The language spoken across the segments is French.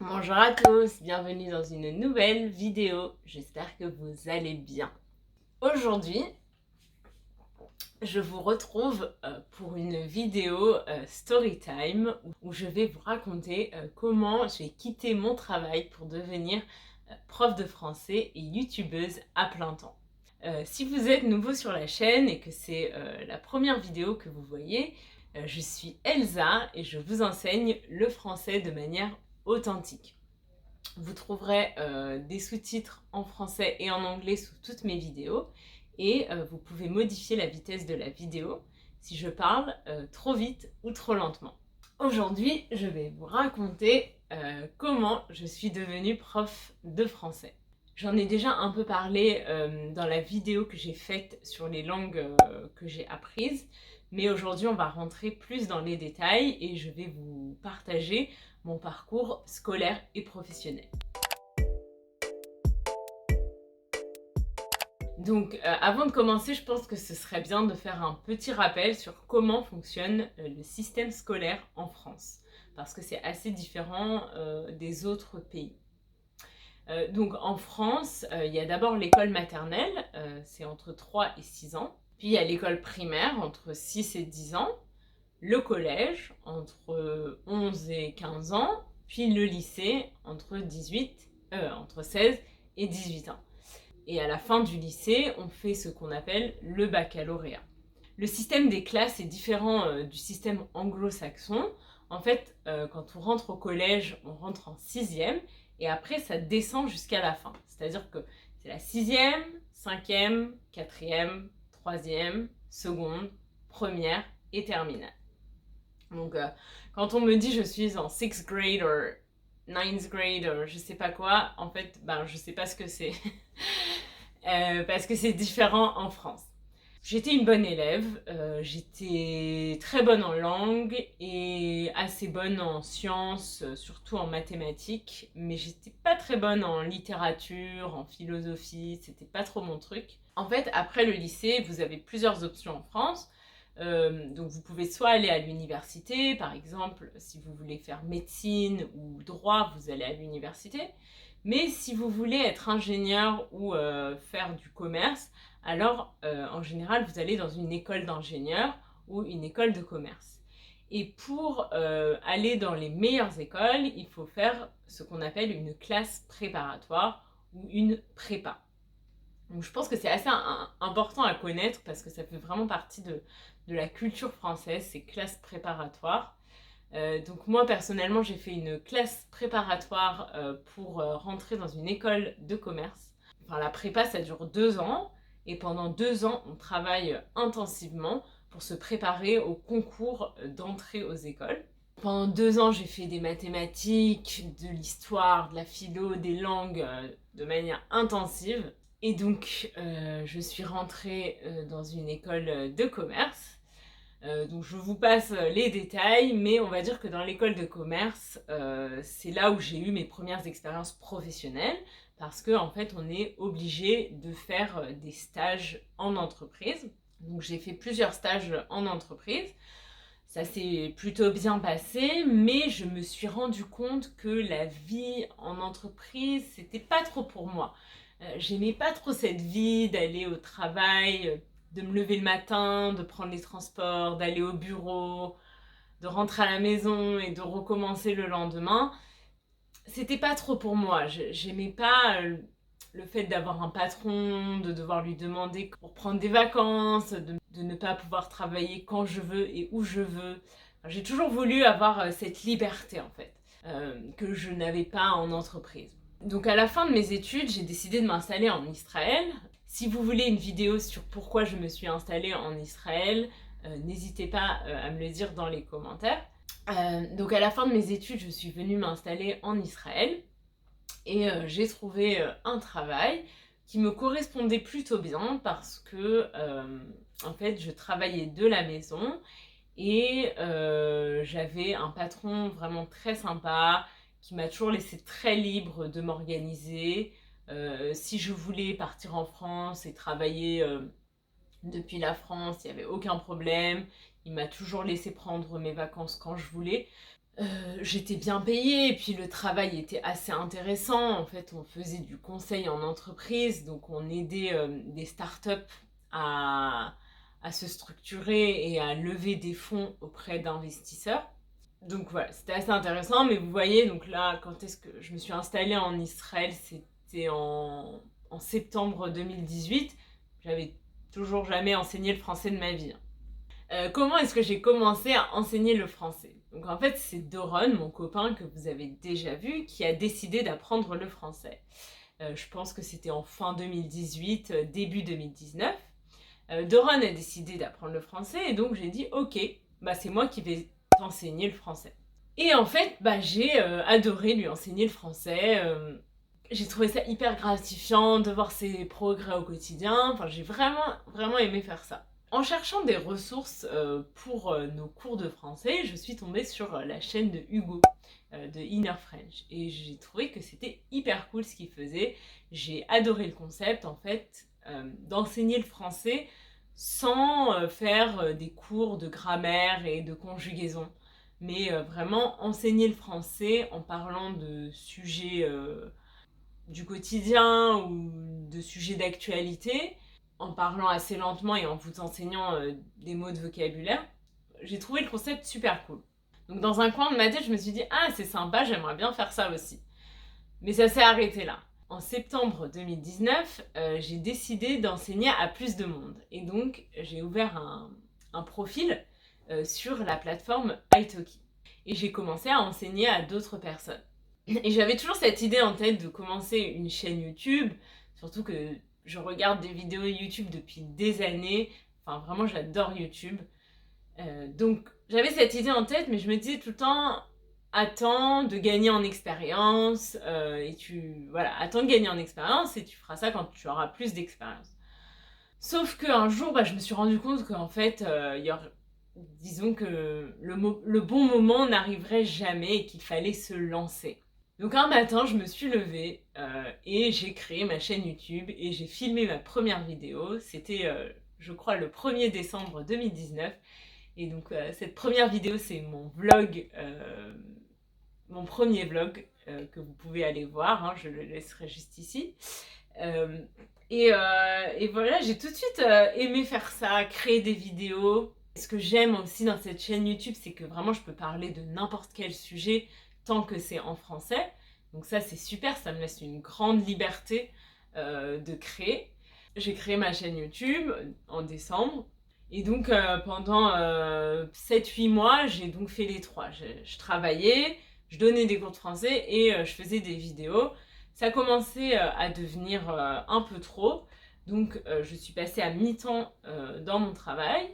Bonjour à tous, bienvenue dans une nouvelle vidéo, j'espère que vous allez bien. Aujourd'hui, je vous retrouve pour une vidéo story time où je vais vous raconter comment j'ai quitté mon travail pour devenir prof de français et youtubeuse à plein temps. Si vous êtes nouveau sur la chaîne et que c'est la première vidéo que vous voyez, je suis Elsa et je vous enseigne le français de manière authentique. Vous trouverez des sous-titres en français et en anglais sous toutes mes vidéos et vous pouvez modifier la vitesse de la vidéo si je parle trop vite ou trop lentement. Aujourd'hui, je vais vous raconter comment je suis devenue prof de français. J'en ai déjà un peu parlé dans la vidéo que j'ai faite sur les langues que j'ai apprises, mais aujourd'hui on va rentrer plus dans les détails et je vais vous partager mon parcours scolaire et professionnel. Donc avant de commencer, je pense que ce serait bien de faire un petit rappel sur comment fonctionne le système scolaire en France, parce que c'est assez différent des autres pays. Donc en France, il y a d'abord l'école maternelle, c'est entre 3 et 6 ans. Puis il y a l'école primaire, entre 6 et 10 ans. Le collège, entre 11 et 15 ans. Puis le lycée, entre 16 et 18 ans. Et à la fin du lycée, on fait ce qu'on appelle le baccalauréat. Le système des classes est différent du système anglo-saxon. En fait, quand on rentre au collège, on rentre en 6e et après ça descend jusqu'à la fin. C'est-à-dire que c'est la 6e, 5e, 4e, 3e, seconde, première et terminale. Donc quand on me dit je suis en 6th grade ou 9th grade ou je sais pas quoi, en fait, je sais pas ce que c'est. Parce que c'est différent en France. J'étais une bonne élève, j'étais très bonne en langue et assez bonne en sciences, surtout en mathématiques, mais j'étais pas très bonne en littérature, en philosophie, c'était pas trop mon truc. En fait, après le lycée, vous avez plusieurs options en France. Donc vous pouvez soit aller à l'université, par exemple, si vous voulez faire médecine ou droit, vous allez à l'université. Mais si vous voulez être ingénieur ou faire du commerce, alors en général vous allez dans une école d'ingénieur ou une école de commerce. Et pour aller dans les meilleures écoles, il faut faire ce qu'on appelle une classe préparatoire ou une prépa. Donc je pense que c'est assez important à connaître parce que ça fait vraiment partie de la culture française, ces classes préparatoires. Donc moi personnellement j'ai fait une classe préparatoire pour rentrer dans une école de commerce. Enfin la prépa ça dure 2 ans et pendant 2 ans on travaille intensivement pour se préparer au concours d'entrée aux écoles. Pendant 2 ans j'ai fait des mathématiques, de l'histoire, de la philo, des langues de manière intensive. Et donc je suis rentrée dans une école de commerce. Donc je vous passe les détails, mais on va dire que dans l'école de commerce, c'est là où j'ai eu mes premières expériences professionnelles, parce qu'en fait on est obligé de faire des stages en entreprise. Donc j'ai fait plusieurs stages en entreprise, ça s'est plutôt bien passé, mais je me suis rendu compte que la vie en entreprise, c'était pas trop pour moi. J'aimais pas trop cette vie d'aller au travail, de me lever le matin, de prendre les transports, d'aller au bureau, de rentrer à la maison et de recommencer le lendemain. C'était pas trop pour moi. J'aimais pas le fait d'avoir un patron, de devoir lui demander pour prendre des vacances, de ne pas pouvoir travailler quand je veux et où je veux. Enfin, j'ai toujours voulu avoir cette liberté en fait, que je n'avais pas en entreprise. Donc à la fin de mes études, j'ai décidé de m'installer en Israël. Si vous voulez une vidéo sur pourquoi je me suis installée en Israël, n'hésitez pas à me le dire dans les commentaires. Donc à la fin de mes études, je suis venue m'installer en Israël et j'ai trouvé un travail qui me correspondait plutôt bien parce que en fait je travaillais de la maison et j'avais un patron vraiment très sympa qui m'a toujours laissé très libre de m'organiser. Si je voulais partir en France et travailler depuis la France, il n'y avait aucun problème. Il m'a toujours laissé prendre mes vacances quand je voulais. J'étais bien payée et puis le travail était assez intéressant. En fait, on faisait du conseil en entreprise, donc on aidait, des startups à se structurer et à lever des fonds auprès d'investisseurs. Donc voilà, c'était assez intéressant, mais vous voyez, donc là, quand est-ce que je me suis installée en Israël? C'était en septembre 2018. J'avais toujours jamais enseigné le français de ma vie. Comment est-ce que j'ai commencé à enseigner le français? Donc en fait, c'est Doron, mon copain que vous avez déjà vu, qui a décidé d'apprendre le français. Je pense que c'était en fin 2018, début 2019. Doron a décidé d'apprendre le français et donc j'ai dit ok, bah c'est moi qui vais t'enseigner le français. Et en fait, bah j'ai adoré lui enseigner le français. J'ai trouvé ça hyper gratifiant de voir ses progrès au quotidien. Enfin, j'ai vraiment aimé faire ça. En cherchant des ressources pour nos cours de français, je suis tombée sur la chaîne de Hugo, de Inner French. Et j'ai trouvé que c'était hyper cool ce qu'il faisait. J'ai adoré le concept, en fait, d'enseigner le français sans faire des cours de grammaire et de conjugaison. Mais vraiment enseigner le français en parlant de sujets du quotidien ou de sujets d'actualité, en parlant assez lentement et en vous enseignant des mots de vocabulaire. J'ai trouvé le concept super cool. Donc dans un coin de ma tête, je me suis dit, ah c'est sympa, j'aimerais bien faire ça aussi. Mais ça s'est arrêté là. En septembre 2019, j'ai décidé d'enseigner à plus de monde. Et donc j'ai ouvert un profil sur la plateforme italki. Et j'ai commencé à enseigner à d'autres personnes. Et j'avais toujours cette idée en tête de commencer une chaîne YouTube, surtout que je regarde des vidéos YouTube depuis des années. Enfin, vraiment, j'adore YouTube. Donc, j'avais cette idée en tête, mais je me disais tout le temps, attends de gagner en expérience, voilà, attends de gagner en expérience et tu feras ça quand tu auras plus d'expérience. Sauf qu'un jour, bah, je me suis rendu compte qu'en fait, disons que le bon moment n'arriverait jamais et qu'il fallait se lancer. Donc un matin, je me suis levée et j'ai créé ma chaîne YouTube et j'ai filmé ma première vidéo. C'était, je crois, le 1er décembre 2019. Et donc cette première vidéo, c'est mon vlog, mon premier vlog que vous pouvez aller voir. Hein, je le laisserai juste ici. Euh, et voilà, j'ai tout de suite aimé faire ça, créer des vidéos. Ce que j'aime aussi dans cette chaîne YouTube, c'est que vraiment je peux parler de n'importe quel sujet tant que c'est en français. Donc ça c'est super, ça me laisse une grande liberté de créer. J'ai créé ma chaîne YouTube en décembre. Et donc pendant 7-8 mois, j'ai donc fait les trois. Je travaillais, je donnais des cours de français et je faisais des vidéos. Ça commençait à devenir un peu trop. Donc je suis passée à mi-temps dans mon travail.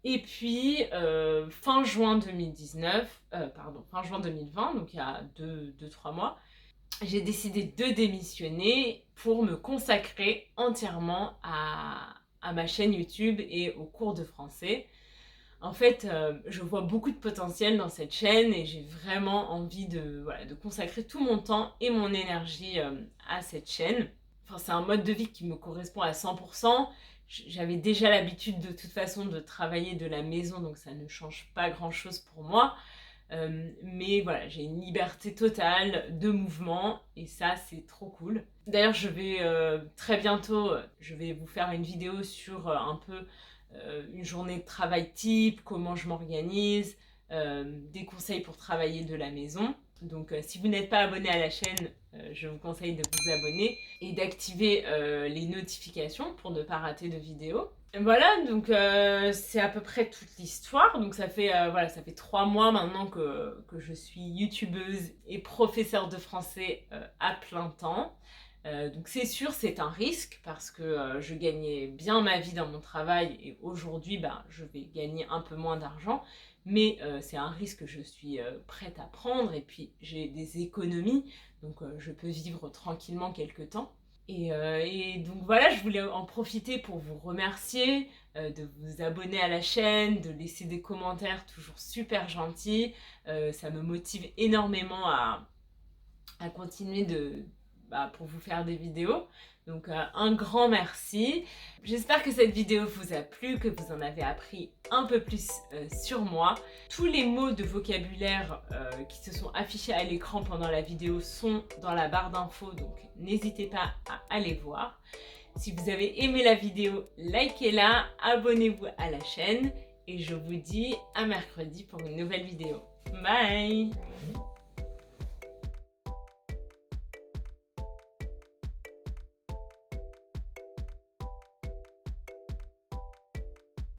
Et puis fin juin 2019, fin juin 2020, donc il y a 2-3 mois, j'ai décidé de démissionner pour me consacrer entièrement à ma chaîne YouTube et aux cours de français. En fait, je vois beaucoup de potentiel dans cette chaîne et j'ai vraiment envie voilà, de consacrer tout mon temps et mon énergie à cette chaîne. Enfin, c'est un mode de vie qui me correspond à 100%. J'avais déjà l'habitude de toute façon de travailler de la maison, donc ça ne change pas grand-chose pour moi. Mais voilà, j'ai une liberté totale de mouvement et ça c'est trop cool. D'ailleurs je vais très bientôt, je vais vous faire une vidéo sur un peu une journée de travail type, comment je m'organise, des conseils pour travailler de la maison. Donc si vous n'êtes pas abonné à la chaîne, je vous conseille de vous abonner et d'activer les notifications pour ne pas rater de vidéos. Voilà, donc c'est à peu près toute l'histoire. Donc voilà, ça fait 3 mois maintenant que je suis youtubeuse et professeure de français à plein temps. Donc c'est sûr, c'est un risque parce que je gagnais bien ma vie dans mon travail et aujourd'hui, bah, je vais gagner un peu moins d'argent. Mais c'est un risque que je suis prête à prendre et puis j'ai des économies, donc je peux vivre tranquillement quelques temps. Et donc voilà, je voulais en profiter pour vous remercier, de vous abonner à la chaîne, de laisser des commentaires toujours super gentils. Ça me motive énormément à continuer pour vous faire des vidéos. Donc un grand merci. J'espère que cette vidéo vous a plu, que vous en avez appris un peu plus sur moi. Tous les mots de vocabulaire qui se sont affichés à l'écran pendant la vidéo sont dans la barre d'infos, donc n'hésitez pas à aller voir. Si vous avez aimé la vidéo, likez-la, abonnez-vous à la chaîne et je vous dis à mercredi pour une nouvelle vidéo. Bye!